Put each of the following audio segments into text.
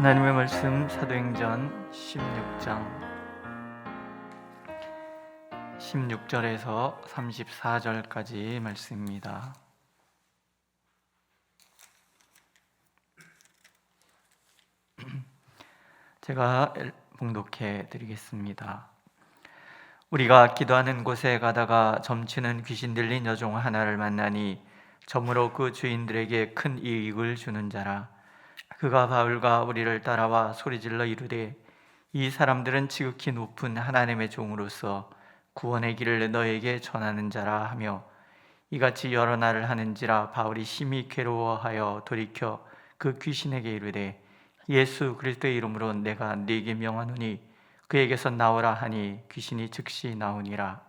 하나님의 말씀 사도행전 16장 16절에서 34절까지 말씀입니다. 제가 봉독해 드리겠습니다. 우리가 기도하는 곳에 가다가 점치는 귀신 들린 여종 하나를 만나니 점으로 그 주인들에게 큰 이익을 주는 자라. 그가 바울과 우리를 따라와 소리질러 이르되 이 사람들은 지극히 높은 하나님의 종으로서 구원의 길을 너에게 전하는 자라 하며 이같이 여러 날을 하는지라. 바울이 심히 괴로워하여 돌이켜 그 귀신에게 이르되 예수 그리스도의 이름으로 내가 네게 명하노니 그에게서 나오라 하니 귀신이 즉시 나오니라.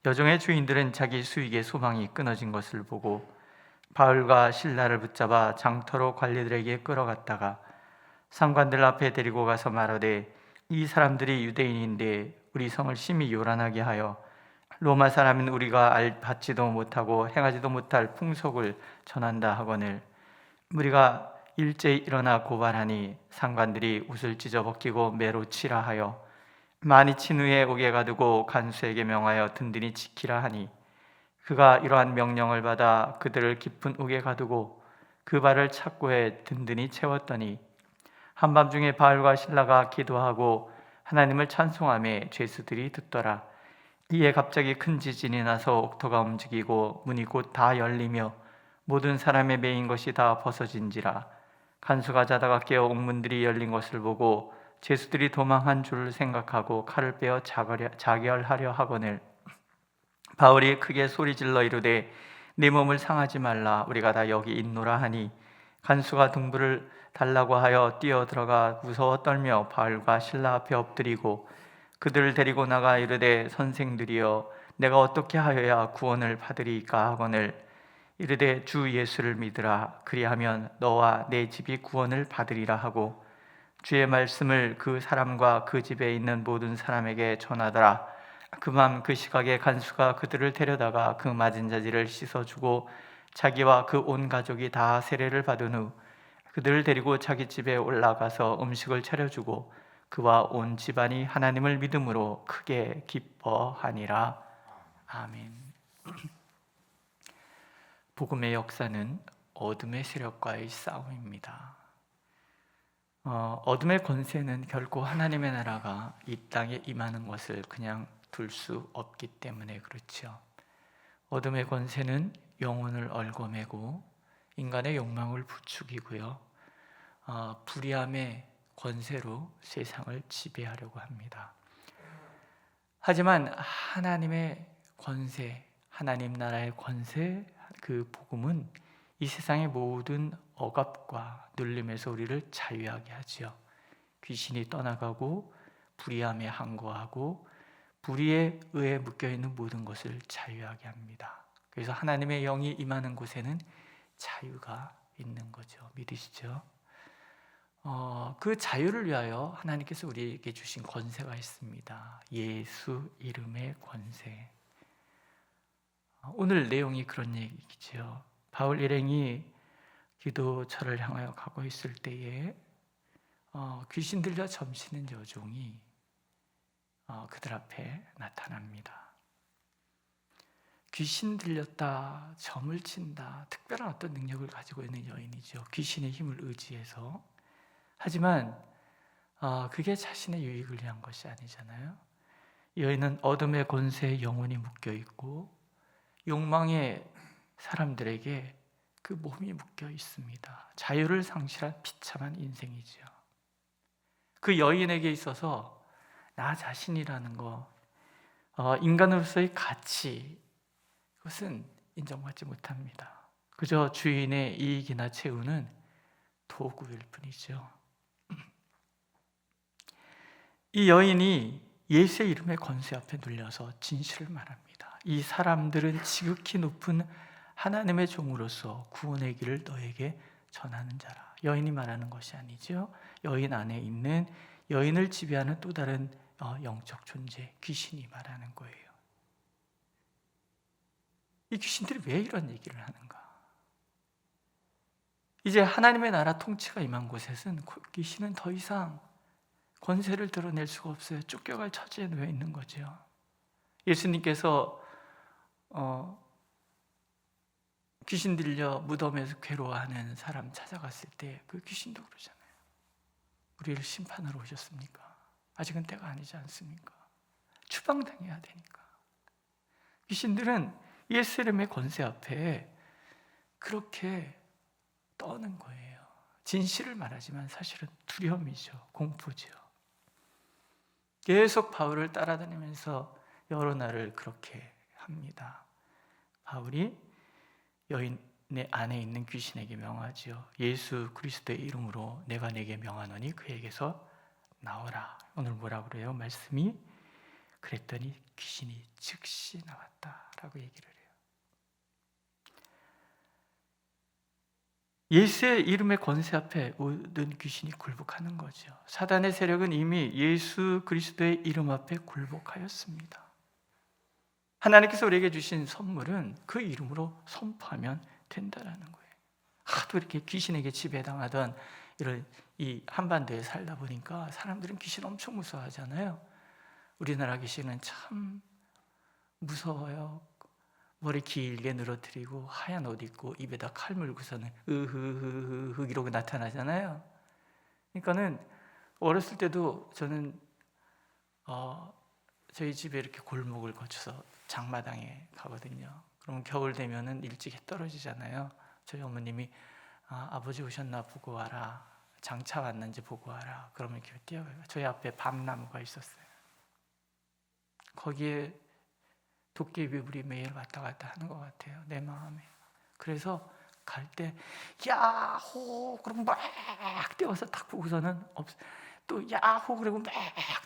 여종의 주인들은 자기 수익의 소망이 끊어진 것을 보고 바울과 실라를 붙잡아 장터로 관리들에게 끌어갔다가 상관들 앞에 데리고 가서 말하되 이 사람들이 유대인인데 우리 성을 심히 요란하게 하여 로마 사람인 우리가 받지도 못하고 행하지도 못할 풍속을 전한다 하거늘 우리가 일제히 일어나 고발하니 상관들이 옷을 찢어 벗기고 매로 치라 하여 많이 친 후에 옥에 가두고 간수에게 명하여 든든히 지키라 하니 그가 이러한 명령을 받아 그들을 깊은 옥에 가두고 그 발을 착고에 든든히 채웠더니 한밤중에 바울과 실라가 기도하고 하나님을 찬송하며 죄수들이 듣더라. 이에 갑자기 큰 지진이 나서 옥토가 움직이고 문이 곧 다 열리며 모든 사람의 매인 것이 다 벗어진지라. 간수가 자다가 깨어 옥문들이 열린 것을 보고 죄수들이 도망한 줄 생각하고 칼을 빼어 자결하려 하거늘 바울이 크게 소리질러 이르되 네 몸을 상하지 말라. 우리가 다 여기 있노라 하니 간수가 등불을 달라고 하여 뛰어들어가 무서워 떨며 바울과 실라 앞에 엎드리고 그들을 데리고 나가 이르되 선생들이여 내가 어떻게 하여야 구원을 받으리이까 하거늘 이르되 주 예수를 믿으라. 그리하면 너와 내 집이 구원을 받으리라 하고 주의 말씀을 그 사람과 그 집에 있는 모든 사람에게 전하더라. 그 밤 그 시각에 간수가 그들을 데려다가 그 맞은 자지를 씻어주고 자기와 그 온 가족이 다 세례를 받은 후 그들을 데리고 자기 집에 올라가서 음식을 차려주고 그와 온 집안이 하나님을 믿음으로 크게 기뻐하니라. 아멘. 복음의 역사는 어둠의 세력과의 싸움입니다. 어둠의 권세는 결코 하나님의 나라가 이 땅에 임하는 것을 그냥 둘 수 없기 때문에 그렇죠. 어둠의 권세는 영혼을 얽어매고 인간의 욕망을 부추기고요, 불의함의 권세로 세상을 지배하려고 합니다. 하지만 하나님의 권세, 하나님 나라의 권세, 그 복음은 이 세상의 모든 억압과 눌림에서 우리를 자유하게 하지요. 귀신이 떠나가고 불의함에 항거하고 불의에 의해 묶여있는 모든 것을 자유하게 합니다. 그래서 하나님의 영이 임하는 곳에는 자유가 있는 거죠. 믿으시죠? 그 자유를 위하여 하나님께서 우리에게 주신 권세가 있습니다. 예수 이름의 권세. 오늘 내용이 그런 얘기죠. 바울 일행이 기도처를 향하여 가고 있을 때에 귀신 들려 점치는 여종이 그들 앞에 나타납니다. 귀신 들렸다, 점을 친다, 특별한 어떤 능력을 가지고 있는 여인이죠. 귀신의 힘을 의지해서. 하지만 그게 자신의 유익을 위한 것이 아니잖아요. 여인은 어둠의 권세에 영혼이 묶여 있고 욕망의 사람들에게 그 몸이 묶여 있습니다. 자유를 상실한 비참한 인생이죠. 그 여인에게 있어서 나 자신이라는 거, 인간으로서의 가치, 그것은 인정받지 못합니다. 그저 주인의 이익이나 채우는 도구일 뿐이죠. 이 여인이 예수의 이름의 권세 앞에 눌려서 진실을 말합니다. 이 사람들은 지극히 높은 하나님의 종으로서 구원의 길을 너에게 전하는 자라. 여인이 말하는 것이 아니죠. 여인 안에 있는 여인을 지배하는 또 다른 영적 존재, 귀신이 말하는 거예요. 이 귀신들이 왜 이런 얘기를 하는가? 이제 하나님의 나라 통치가 임한 곳에서는 귀신은 더 이상 권세를 드러낼 수가 없어요. 쫓겨갈 처지에 놓여 있는 거죠. 예수님께서 귀신 들려 무덤에서 괴로워하는 사람 찾아갔을 때 그 귀신도 그러잖아요. 우리를 심판하러 오셨습니까? 아직은 때가 아니지 않습니까? 추방당해야 되니까. 귀신들은 예수 이름의 권세 앞에 그렇게 떠는 거예요. 진실을 말하지만 사실은 두려움이죠. 공포죠. 계속 바울을 따라다니면서 여러 날을 그렇게 합니다. 바울이 여인의 안에 있는 귀신에게 명하지요. 예수 그리스도의 이름으로 내가 내게 명하노니 그에게서 나오라. 오늘 뭐라 그래요? 말씀이 그랬더니 귀신이 즉시 나왔다라고 얘기를 해요. 예수의 이름의 권세 앞에 모든 귀신이 굴복하는 거죠. 사단의 세력은 이미 예수 그리스도의 이름 앞에 굴복하였습니다. 하나님께서 우리에게 주신 선물은 그 이름으로 선포하면 된다라는 거예요. 하도 이렇게 귀신에게 지배당하던 이런 이 한반도에 살다 보니까 사람들은 귀신 엄청 무서워하잖아요. 우리나라 귀신은 참 무서워요. 머리 길게 늘어뜨리고 하얀 옷 입고 입에다 칼 물고서는 으흐흐흐 이러고 나타나잖아요. 그러니까는 어렸을 때도 저는 저희 집에 이렇게 골목을 거쳐서 장마당에 가거든요. 그러면 겨울 되면은 일찍 해 떨어지잖아요. 저희 어머님이 아버지 오셨나 보고 와라, 장차 왔는지 보고 와라. 그러면 이렇게 뛰어가요. 저희 앞에 밤나무가 있었어요. 거기에 도깨비 우리 매일 왔다 갔다 하는 것 같아요. 내 마음에. 그래서 갈 때 야호 그러고 막 뛰어서 딱 보고서는 또 야호 그러고 막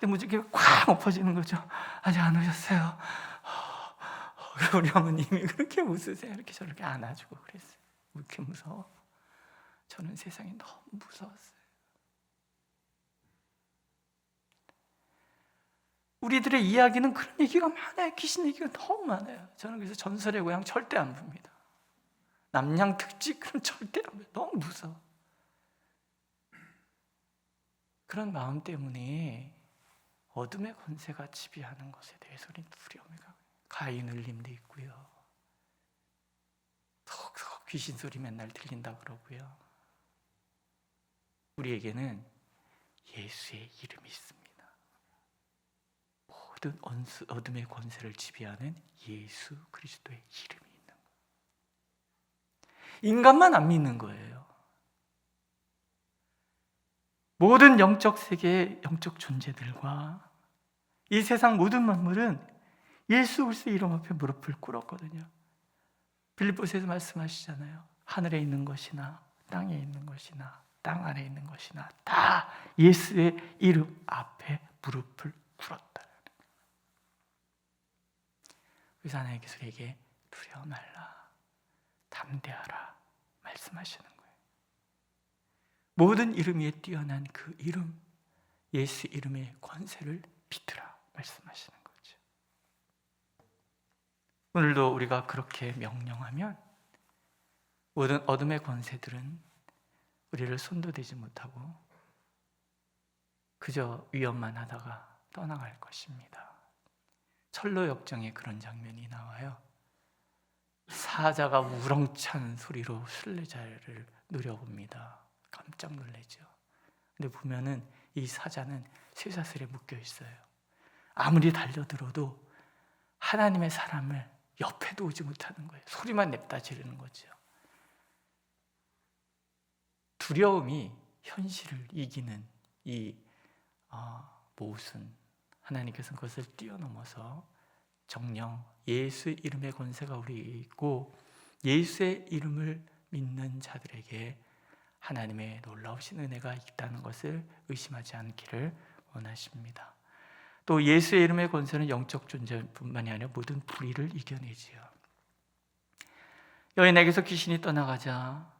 무지개 꽉 엎어지는 거죠. 아직 안 오셨어요. 그리고 우리 어머님이 그렇게 웃으세요. 이렇게 저렇게 안아주고 그랬어요. 왜 이렇게 무서워? 저는 세상이 너무 무서웠어요. 우리들의 이야기는 그런 얘기가 많아요. 귀신 얘기가 너무 많아요. 저는 그래서 전설의 고향 절대 안 봅니다. 남양 특집 그런 절대 안 봐요. 너무 무서워. 그런 마음 때문에 어둠의 권세가 지배하는 것에 대해서 우리는 두려움이 가요. 가인 울림도 있고요. 톡톡 귀신 소리 맨날 들린다 그러고요. 우리에게는 예수의 이름이 있습니다. 모든 어둠의 권세를 지배하는 예수 그리스도의 이름이 있는 거예요. 인간만 안 믿는 거예요. 모든 영적 세계의 영적 존재들과 이 세상 모든 만물은 예수 그리스도의 이름 앞에 무릎을 꿇었거든요. 빌립보서에서 말씀하시잖아요. 하늘에 있는 것이나 땅에 있는 것이나 땅 안에 있는 것이나 다 예수의 이름 앞에 무릎을 꿇었다. 그래서 하나님께서 우리에게 두려워 말라, 담대하라 말씀하시는 거예요. 모든 이름 위에 뛰어난 그 이름, 예수 이름의 권세를 믿으라 말씀하시는 거죠. 오늘도 우리가 그렇게 명령하면 모든 어둠의 권세들은 우리를 손도 대지 못하고 그저 위협만 하다가 떠나갈 것입니다. 철로 역정에 그런 장면이 나와요. 사자가 우렁찬 소리로 순례자를 노려봅니다. 깜짝 놀라죠. 근데 보면은 이 사자는 쇠사슬에 묶여 있어요. 아무리 달려들어도 하나님의 사람을 옆에도 오지 못하는 거예요. 소리만 냅다 지르는 거죠. 두려움이 현실을 이기는 이 모순, 하나님께서는 그것을 뛰어넘어서 정령 예수의 이름의 권세가 우리에 있고 예수의 이름을 믿는 자들에게 하나님의 놀라우신 은혜가 있다는 것을 의심하지 않기를 원하십니다. 또 예수의 이름의 권세는 영적 존재뿐만이 아니라 모든 불의를 이겨내지요. 여인에게서 귀신이 떠나가자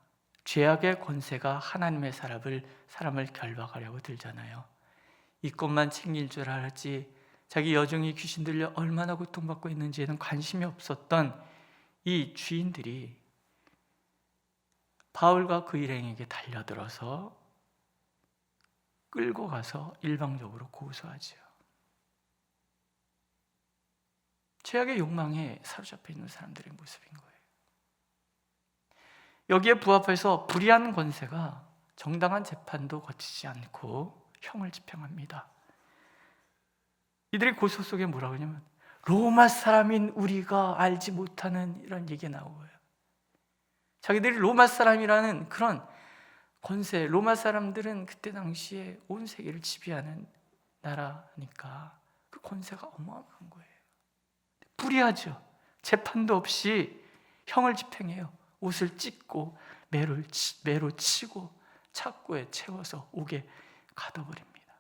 죄악의 권세가 하나님의 사람을 결박하려고 들잖아요. 이 것만 챙길 줄 알았지 자기 여종이 귀신 들려 얼마나 고통받고 있는지에는 관심이 없었던 이 주인들이 바울과 그 일행에게 달려들어서 끌고 가서 일방적으로 고소하지요. 죄악의 욕망에 사로잡혀 있는 사람들의 모습인 거예요. 여기에 부합해서 불의한 권세가 정당한 재판도 거치지 않고 형을 집행합니다. 이들이 고소 속에 뭐라고 하냐면 로마 사람인 우리가 알지 못하는 이런 얘기가 나오고요. 자기들이 로마 사람이라는 그런 권세, 로마 사람들은 그때 당시에 온 세계를 지배하는 나라니까 그 권세가 어마어마한 거예요. 불의하죠. 재판도 없이 형을 집행해요. 옷을 찢고 매로 치고 착고에 채워서 옥에 가둬버립니다.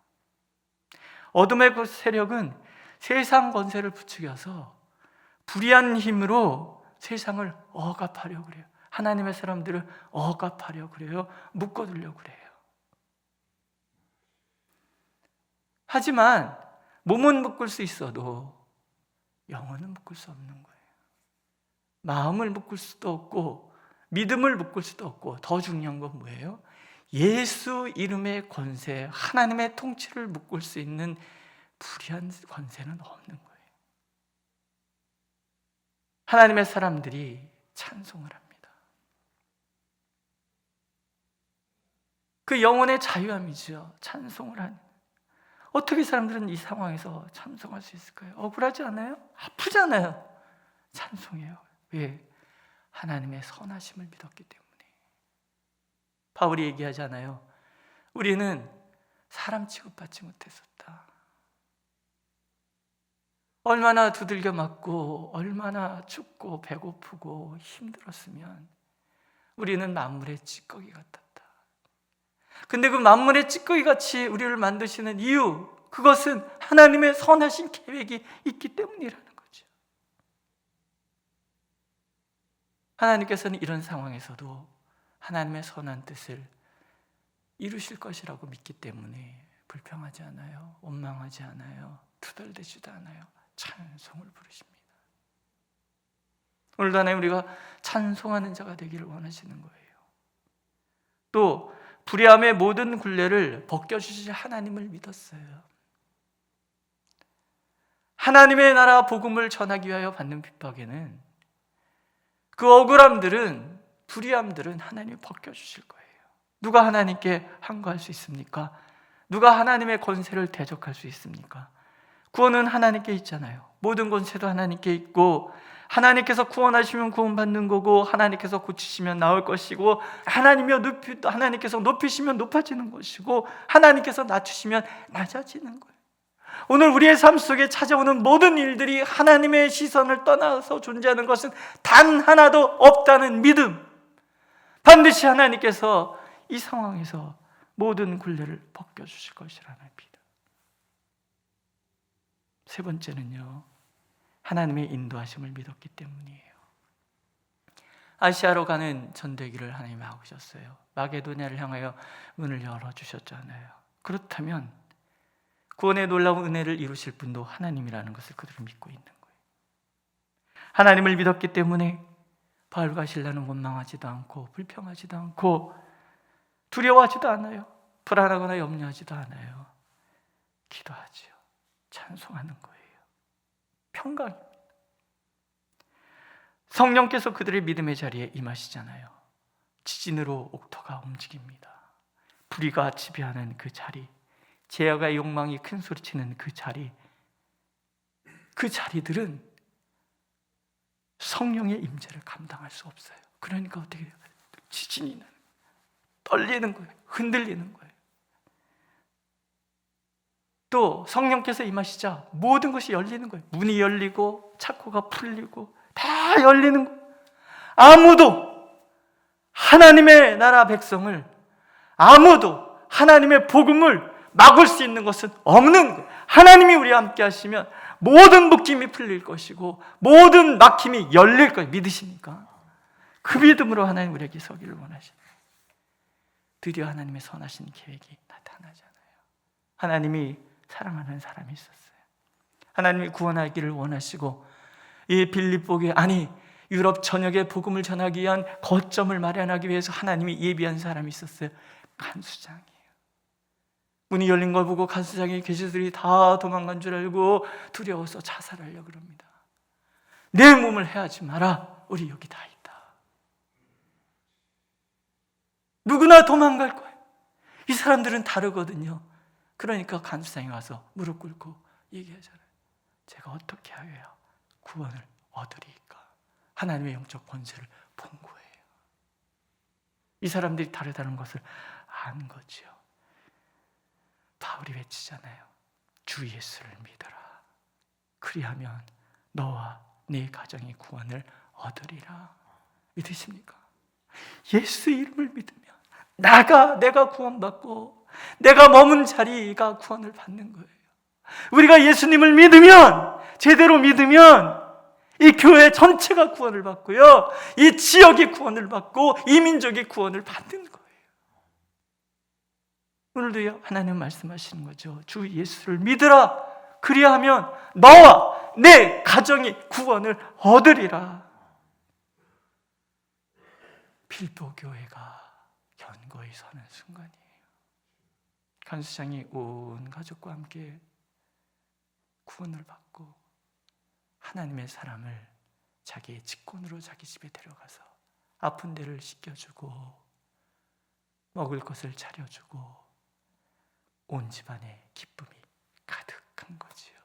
어둠의 그 세력은 세상 권세를 부추겨서 불의한 힘으로 세상을 억압하려고 그래요. 하나님의 사람들을 억압하려고 그래요. 묶어두려고 그래요. 하지만 몸은 묶을 수 있어도 영혼은 묶을 수 없는 거예요. 마음을 묶을 수도 없고 믿음을 묶을 수도 없고 더 중요한 건 뭐예요? 예수 이름의 권세, 하나님의 통치를 묶을 수 있는 불의한 권세는 없는 거예요. 하나님의 사람들이 찬송을 합니다. 그 영혼의 자유함이죠. 찬송을 하는. 어떻게 사람들은 이 상황에서 찬송할 수 있을까요? 억울하지 않아요? 아프잖아요. 찬송해요. 왜? 하나님의 선하심을 믿었기 때문에. 바울이 얘기하잖아요. 우리는 사람 취급받지 못했었다. 얼마나 두들겨 맞고 얼마나 춥고 배고프고 힘들었으면 우리는 만물의 찌꺼기 같았다. 근데 그 만물의 찌꺼기 같이 우리를 만드시는 이유, 그것은 하나님의 선하신 계획이 있기 때문이라는 거죠. 하나님께서는 이런 상황에서도 하나님의 선한 뜻을 이루실 것이라고 믿기 때문에 불평하지 않아요. 원망하지 않아요. 투덜대지도 않아요. 찬송을 부르십니다. 오늘도 하나님 우리가 찬송하는 자가 되기를 원하시는 거예요. 또 불의함의 모든 굴레를 벗겨주실 하나님을 믿었어요. 하나님의 나라 복음을 전하기 위하여 받는 핍박에는 그 억울함들은, 불의함들은 하나님이 벗겨주실 거예요. 누가 하나님께 항거할 수 있습니까? 누가 하나님의 권세를 대적할 수 있습니까? 구원은 하나님께 있잖아요. 모든 권세도 하나님께 있고, 하나님께서 구원하시면 구원받는 거고, 하나님께서 고치시면 나올 것이고, 하나님께서 높이시면 높아지는 것이고, 하나님께서 낮추시면 낮아지는 거예요. 오늘 우리의 삶 속에 찾아오는 모든 일들이 하나님의 시선을 떠나서 존재하는 것은 단 하나도 없다는 믿음. 반드시 하나님께서 이 상황에서 모든 굴레를 벗겨주실 것이라는 믿음. 세 번째는요, 하나님의 인도하심을 믿었기 때문이에요. 아시아로 가는 전대기를 하나님이 막으셨어요. 마게도냐를 향하여 문을 열어주셨잖아요. 그렇다면 구원의 놀라운 은혜를 이루실 분도 하나님이라는 것을 그들은 믿고 있는 거예요. 하나님을 믿었기 때문에 바울과 실라는 원망하지도 않고 불평하지도 않고 두려워하지도 않아요. 불안하거나 염려하지도 않아요. 기도하지요. 찬송하는 거예요. 평강입니다. 성령께서 그들의 믿음의 자리에 임하시잖아요. 지진으로 옥토가 움직입니다. 불의가 지배하는 그 자리, 죄악의 욕망이 큰 소리치는 그 자리, 그 자리들은 성령의 임재를 감당할 수 없어요. 그러니까 어떻게 해요? 지진이 나는, 떨리는 거예요. 흔들리는 거예요. 또 성령께서 임하시자 모든 것이 열리는 거예요. 문이 열리고 창고가 풀리고 다 열리는 거예요. 아무도 하나님의 나라 백성을, 아무도 하나님의 복음을 막을 수 있는 것은 없는 거예요. 하나님이 우리와 함께 하시면 모든 묶임이 풀릴 것이고 모든 막힘이 열릴 거예요. 믿으십니까? 그 믿음으로 하나님 우리에게 서기를 원하십니다. 드디어 하나님의 선하신 계획이 나타나잖아요. 하나님이 사랑하는 사람이 있었어요. 하나님이 구원하기를 원하시고 이 빌립보에, 아니 유럽 전역에 복음을 전하기 위한 거점을 마련하기 위해서 하나님이 예비한 사람이 있었어요. 간수장이에요. 문이 열린 걸 보고 간수장의 계시들이 다 도망간 줄 알고 두려워서 자살하려고 그럽니다. 내 몸을 해하지 마라. 우리 여기 다 있다. 누구나 도망갈 거예요. 이 사람들은 다르거든요. 그러니까 간수장이 와서 무릎 꿇고 얘기하잖아요. 제가 어떻게 하여야 구원을 얻으리까? 하나님의 영적 권세를 본 거예요. 이 사람들이 다르다는 것을 안 거죠. 바울이 외치잖아요. 주 예수를 믿어라. 그리하면 너와 네 가정이 구원을 얻으리라. 믿으십니까? 예수 이름을 믿으면 내가 구원받고 내가 머문 자리가 구원을 받는 거예요. 우리가 예수님을 믿으면, 제대로 믿으면 이 교회 전체가 구원을 받고요, 이 지역이 구원을 받고 이 민족이 구원을 받는 거예요. 오늘도 하나님 말씀하시는 거죠. 주 예수를 믿으라. 그리하면 너와 내 가정이 구원을 얻으리라. 필리포 교회가 견고히 서는 순간이에요. 간수장이 온 가족과 함께 구원을 받고 하나님의 사람을 자기의 직권으로 자기 집에 데려가서 아픈 데를 씻겨주고 먹을 것을 차려주고 온 집안에 기쁨이 가득한 거지요.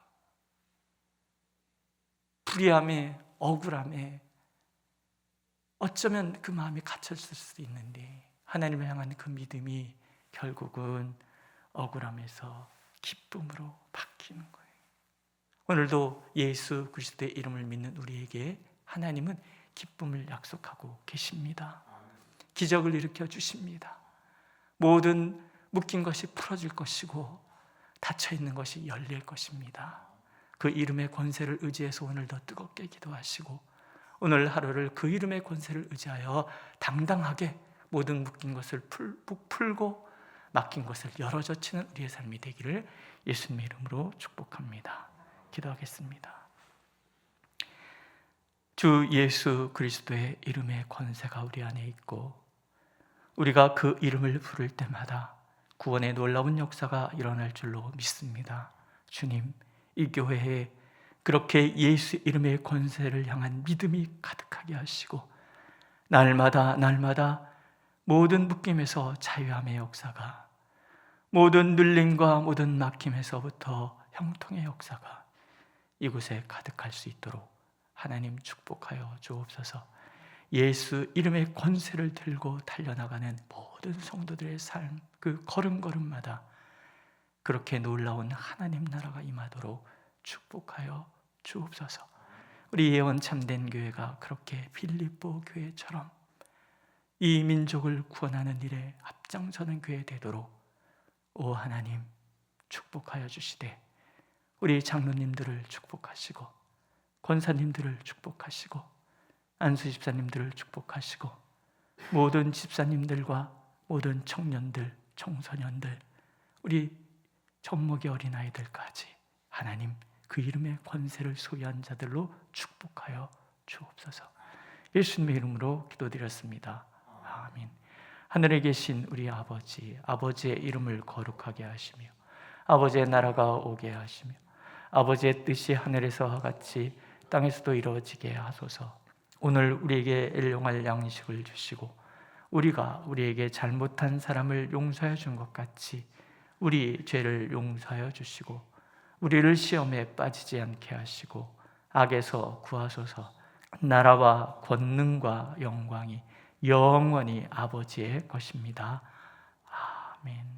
불의함에, 억울함에 어쩌면 그 마음이 갇혔을 수도 있는데 하나님을 향한 그 믿음이 결국은 억울함에서 기쁨으로 바뀌는 거예요. 오늘도 예수 그리스도의 이름을 믿는 우리에게 하나님은 기쁨을 약속하고 계십니다. 기적을 일으켜 주십니다. 모든 묶인 것이 풀어질 것이고 닫혀있는 것이 열릴 것입니다. 그 이름의 권세를 의지해서 오늘 더 뜨겁게 기도하시고 오늘 하루를 그 이름의 권세를 의지하여 당당하게 모든 묶인 것을 풀고 막힌 것을 열어젖히는 우리의 삶이 되기를 예수님의 이름으로 축복합니다. 기도하겠습니다. 주 예수 그리스도의 이름의 권세가 우리 안에 있고 우리가 그 이름을 부를 때마다 구원의 놀라운 역사가 일어날 줄로 믿습니다. 주님, 이 교회에 그렇게 예수 이름의 권세를 향한 믿음이 가득하게 하시고 날마다 모든 묶임에서 자유함의 역사가, 모든 눌림과 모든 막힘에서부터 형통의 역사가 이곳에 가득할 수 있도록 하나님 축복하여 주옵소서. 예수 이름의 권세를 들고 달려나가는 모든 성도들의 삶, 그 걸음걸음마다 그렇게 놀라운 하나님 나라가 임하도록 축복하여 주옵소서. 우리 예언 참된 교회가 그렇게 필리포 교회처럼 이 민족을 구원하는 일에 앞장서는 교회 되도록 오 하나님 축복하여 주시되 우리 장로님들을 축복하시고 권사님들을 축복하시고 안수 집사님들을 축복하시고 모든 집사님들과 모든 청년들, 청소년들, 우리 젖먹이 어린아이들까지 하나님 그 이름의 권세를 소유한 자들로 축복하여 주옵소서. 예수님의 이름으로 기도드렸습니다. 아멘. 하늘에 계신 우리 아버지, 아버지의 이름을 거룩하게 하시며 아버지의 나라가 오게 하시며 아버지의 뜻이 하늘에서와 같이 땅에서도 이루어지게 하소서. 오늘 우리에게 일용할 양식을 주시고 우리가 우리에게 잘못한 사람을 용서해 준 것 같이 우리 죄를 용서하여 주시고 우리를 시험에 빠지지 않게 하시고 악에서 구하소서. 나라와 권능과 영광이 영원히 아버지의 것입니다. 아멘.